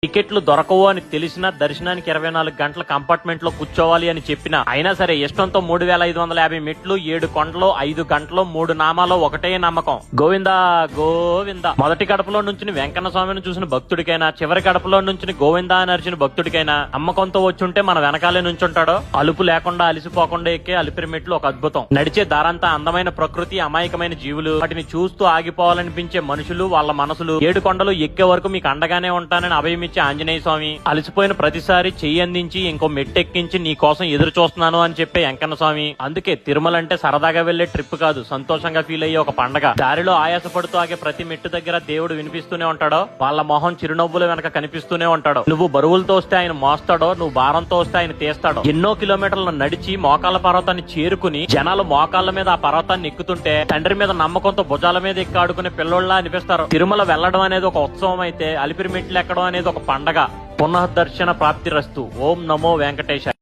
టికెట్లు దొరకవు అని తెలిసినా దర్శనానికి 24 గంటల కంపార్ట్మెంట్ లో కూర్చోవాలి అని చెప్పినా అయినా సరే ఇష్టంతో 3550 మెట్లు 7 కొండలు 5 గంటలు 3 నామాలు ఒకటే నమ్మకం. గోవిందా గోవిందా. మొదటి గడపలో నుంచి వెంకన్న స్వామిని చూసిన భక్తుడికైనా చివరి గడపలో నుంచి గోవిందా అని అరిచిన భక్తుడికైనా నమ్మకంతో వచ్చుంటే మన వెనకాలే నుంచుంటాడో. అలుపు లేకుండా అలిసిపోకుండా ఎక్కే అలిపిరి మెట్లు ఒక అద్భుతం. నడిచే దారంతా అందమైన ప్రకృతి, అమాయకమైన జీవులు, వాటిని చూస్తూ ఆగిపోవాలనిపించే మనుషులు, వాళ్ళ మనసులు. 7 కొండలు ఎక్కే వరకు మీకు అండగానే ఉంటానని అభయం ఆంజనేయ స్వామి. అలసిపోయిన ప్రతిసారి చెయ్యి అందించి ఇంకో మెట్టెక్కించి నీ కోసం ఎదురు చూస్తున్నాను అని చెప్పే వెంకన్న స్వామి. అందుకే తిరుమల అంటే సరదాగా వెళ్లే ట్రిప్ కాదు, సంతోషంగా ఫీల్ అయ్యే ఒక పండగ. దారిలో ఆయాసపడుతూ ఆగే ప్రతి మెట్టు దగ్గర దేవుడు వినిపిస్తూనే ఉంటాడో, వాళ్ళ మొహం చిరునవ్వుల వెనక కనిపిస్తూనే ఉంటాడో. నువ్వు బరువులతో వస్తే ఆయన మోస్తాడో, నువ్వు భారంతో వస్తే ఆయన తీస్తాడో. ఎన్నో కిలోమీటర్లు నడిచి మోకాళ్ళ పర్వతాన్ని చేరుకుని జనాలు మోకాళ్ళ మీద ఆ పర్వతాన్ని ఎక్కుతుంటే తండ్రి మీద నమ్మకంతో భుజాల మీద ఎక్కి ఆడుకునే పిల్లోళ్ళ అనిపిస్తారు. తిరుమల వెళ్లడం అనేది ఒక ఉత్సవం అయితే అలిపిరి మెట్లు ఎక్కడం అనేది ఒక పండగ. పునఃదర్శన ప్రాప్తిరస్తు. ఓం నమో వెంకటేశాయ.